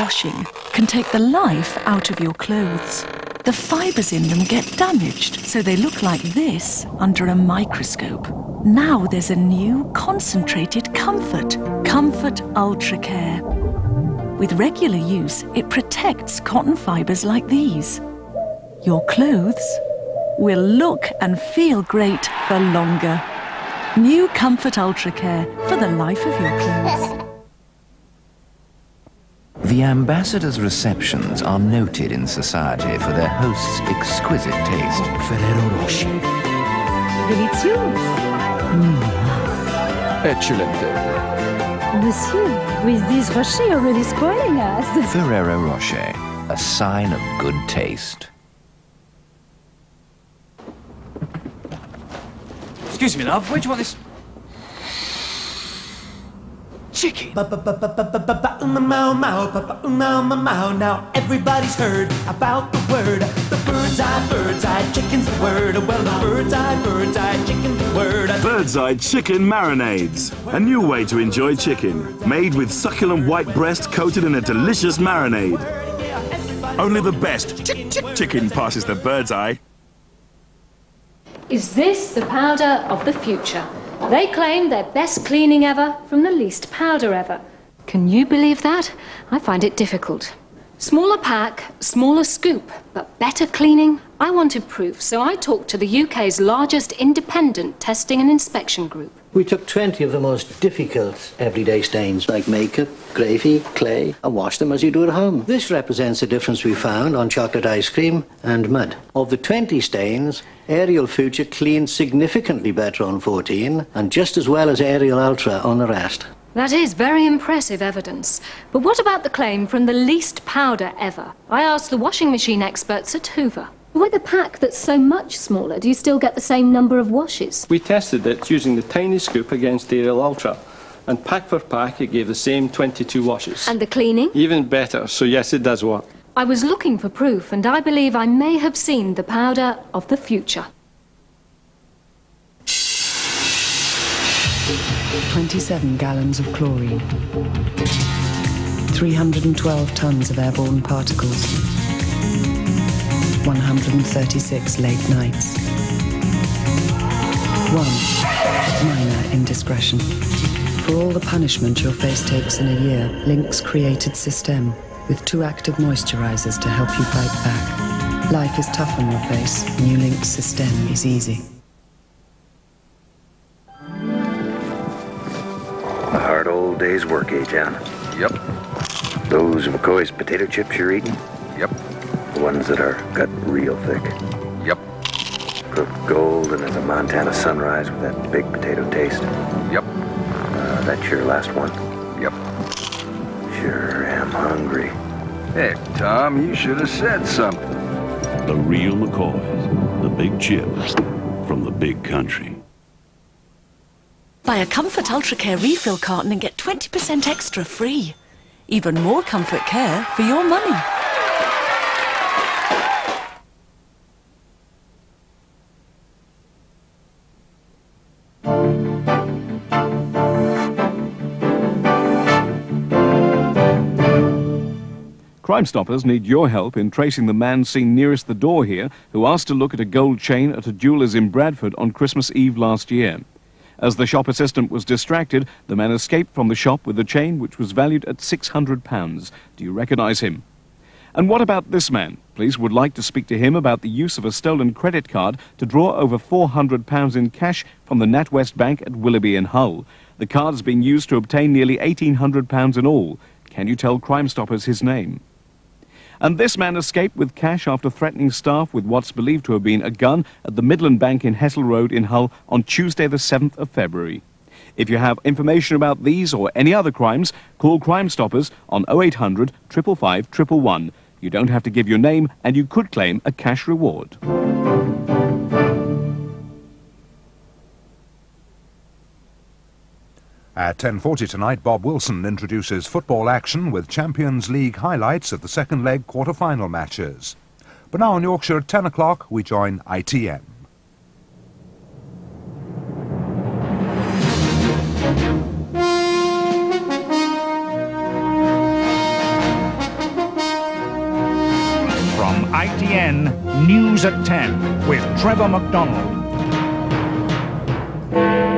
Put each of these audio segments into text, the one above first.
washing can take the life out of your clothes. The fibres in them get damaged, so they look like this under a microscope. Now there's a new concentrated Comfort Ultra Care. With regular use, it protects cotton fibres like these. Your clothes will look and feel great for longer. New Comfort Ultra Care for the life of your clothes. The ambassadors' receptions are noted in society for their host's exquisite taste. Ferrero Rocher. Delicious. Excellente. Monsieur, with this Rocher you're really spoiling us. Ferrero Rocher, a sign of good taste. Excuse me, love, where do you want this? Chicken. Now everybody's heard about the word. The bird's eye chicken's the word. Well, the bird's eye chicken's the word. Bird's Eye Chicken Marinades. A new way to enjoy chicken. Made with succulent white breast coated in a delicious marinade. Only the best chicken passes the Bird's Eye. Is this the powder of the future? They claim their best cleaning ever from the least powder ever. Can you believe that? I find it difficult. Smaller pack, smaller scoop, but better cleaning? I wanted proof, so I talked to the UK's largest independent testing and inspection group. We took 20 of the most difficult everyday stains, like makeup, gravy, clay, and washed them as you do at home. This represents the difference we found on chocolate ice cream and mud. Of the 20 stains, Ariel Future cleaned significantly better on 14, and just as well as Ariel Ultra on the rest. That is very impressive evidence. But what about the claim from the least powder ever? I asked the washing machine experts at Hoover. With a pack that's so much smaller, do you still get the same number of washes? We tested it using the tiny scoop against Ariel Ultra, and pack for pack it gave the same 22 washes. And the cleaning? Even better, so yes, it does work. I was looking for proof, and I believe I may have seen the powder of the future. 27 gallons of chlorine, 312 tons of airborne particles, 136 late nights, 1 minor indiscretion. For all the punishment your face takes in a year, Lynx created System with 2 active moisturizers to help you fight back. Life is tough on your face. New Lynx System is easy. A hard old day's work, eh, John? Yep. Those McCoy's potato chips you're eating? Yep. The ones that are cut real thick? Yep. Cooked golden as a Montana sunrise with that big potato taste? Yep. That's your last one? Yep. Sure am hungry. Hey, Tom, you should have said something. The real McCoys. The big chips from the big country. Buy a Comfort Ultra Care refill carton and get 20% extra free. Even more comfort care for your money. Crime Stoppers need your help in tracing the man seen nearest the door here who asked to look at a gold chain at a jeweller's in Bradford on Christmas Eve last year. As the shop assistant was distracted, the man escaped from the shop with the chain, which was valued at £600. Do you recognise him? And what about this man? Police would like to speak to him about the use of a stolen credit card to draw over £400 in cash from the NatWest Bank at Willoughby in Hull. The card has been used to obtain nearly £1,800 in all. Can you tell Crime Stoppers his name? And this man escaped with cash after threatening staff with what's believed to have been a gun at the Midland Bank in Hessel Road in Hull on Tuesday the 7th of February. If you have information about these or any other crimes, call Crime Stoppers on 0800 555 111. You don't have to give your name and you could claim a cash reward. At 10:40 tonight, Bob Wilson introduces football action with Champions League highlights of the second leg quarter-final matches. But now in Yorkshire at 10 o'clock, we join ITN. ITN News at 10 with Trevor MacDonald.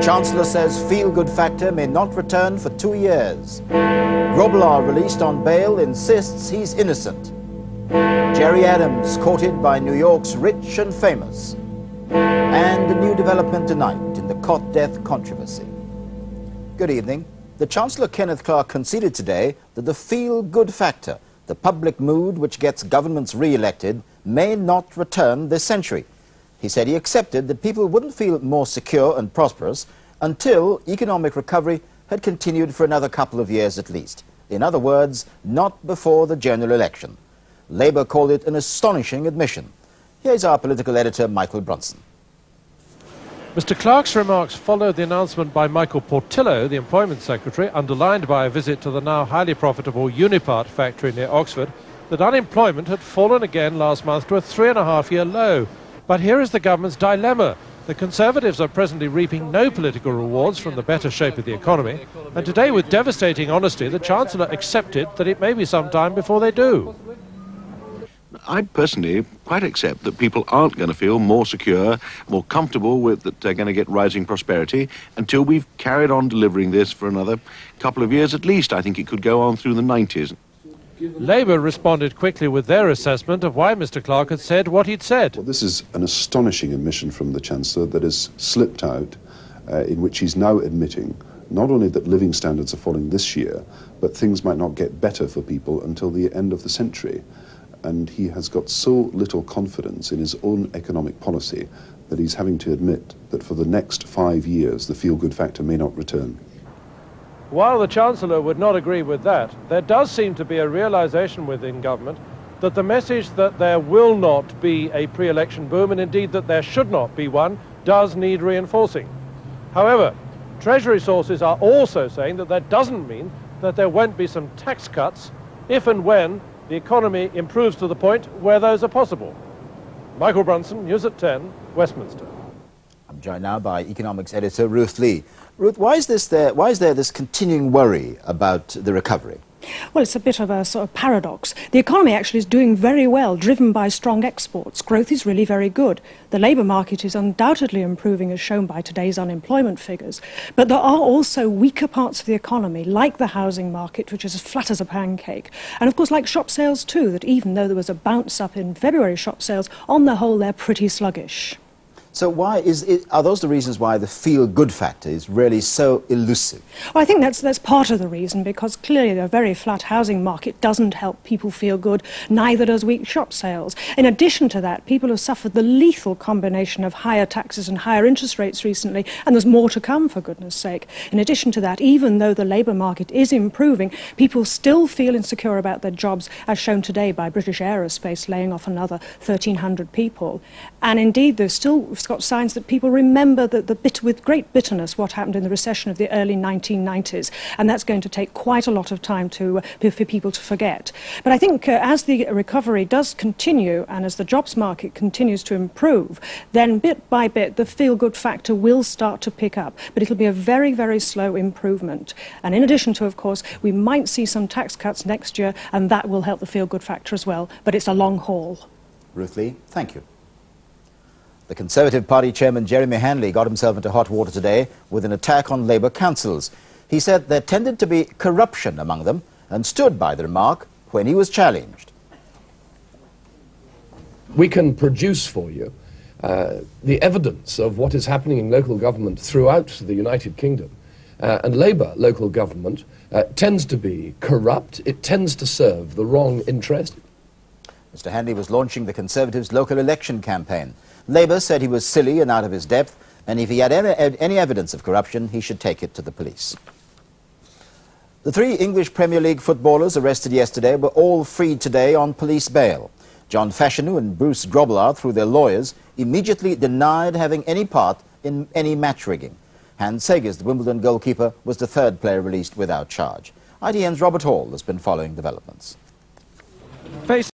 Chancellor says feel-good factor may not return for 2 years. Grobelaar, released on bail, insists he's innocent. Jerry Adams courted by New York's rich and famous. And a new development tonight in the cot death controversy. Good evening. The Chancellor Kenneth Clarke conceded today that the feel-good factor, the public mood which gets governments re-elected, may not return this century. He said he accepted that people wouldn't feel more secure and prosperous until economic recovery had continued for another couple of years at least. In other words, not before the general election. Labour called it an astonishing admission. Here's our political editor, Michael Brunson. Mr. Clarke's remarks followed the announcement by Michael Portillo, the Employment Secretary, underlined by a visit to the now highly profitable Unipart factory near Oxford, that unemployment had fallen again last month to a 3.5-year low. But here is the government's dilemma. The Conservatives are presently reaping no political rewards from the better shape of the economy, and today, with devastating honesty, the Chancellor accepted that it may be some time before they do. I personally quite accept that people aren't going to feel more secure, more comfortable with that they're going to get rising prosperity until we've carried on delivering this for another couple of years at least. I think it could go on through the 90s. Labour responded quickly with their assessment of why Mr. Clarke had said what he'd said. Well, this is an astonishing admission from the Chancellor that has slipped out, in which he's now admitting not only that living standards are falling this year, but things might not get better for people until the end of the century. And he has got so little confidence in his own economic policy that he's having to admit that for the next 5 years the feel-good factor may not return. While the Chancellor would not agree with that, there does seem to be a realisation within government that the message that there will not be a pre-election boom, and indeed that there should not be one, does need reinforcing. However, Treasury sources are also saying that that doesn't mean that there won't be some tax cuts if and when the economy improves to the point where those are possible. Michael Brunson, News at 10, Westminster. I'm joined now by economics editor Ruth Lee. Ruth, why is there this continuing worry about the recovery? Well, it's a bit of a sort of paradox. The economy actually is doing very well, driven by strong exports. Growth is really very good. The labour market is undoubtedly improving, as shown by today's unemployment figures. But there are also weaker parts of the economy, like the housing market, which is as flat as a pancake. And of course, like shop sales too, that even though there was a bounce up in February shop sales, on the whole, they're pretty sluggish. So are those the reasons why the feel-good factor is really so elusive? Well, I think that's part of the reason, because clearly the very flat housing market doesn't help people feel good, neither does weak shop sales. In addition to that, people have suffered the lethal combination of higher taxes and higher interest rates recently, and there's more to come, for goodness sake. In addition to that, even though the labour market is improving, people still feel insecure about their jobs, as shown today by British Aerospace laying off another 1,300 people. And indeed, there's still got signs that people remember with great bitterness what happened in the recession of the early 1990s, and that's going to take quite a lot of time for people to forget. But I think as the recovery does continue and as the jobs market continues to improve, then bit by bit the feel-good factor will start to pick up, but it'll be a very, very slow improvement. And in addition to, of course, we might see some tax cuts next year, and that will help the feel-good factor as well, but it's a long haul. Ruth Lee, thank you. The Conservative Party chairman Jeremy Hanley got himself into hot water today with an attack on Labour councils. He said there tended to be corruption among them and stood by the remark when he was challenged. We can produce for you the evidence of what is happening in local government throughout the United Kingdom. And Labour local government tends to be corrupt. It tends to serve the wrong interest. Mr. Hanley was launching the Conservatives' local election campaign. Labour said he was silly and out of his depth, and if he had any evidence of corruption, he should take it to the police. The 3 English Premier League footballers arrested yesterday were all freed today on police bail. John Fashanu and Bruce Grobelaar, through their lawyers, immediately denied having any part in any match rigging. Hans Segers, the Wimbledon goalkeeper, was the 3rd player released without charge. ITN's Robert Hall has been following developments.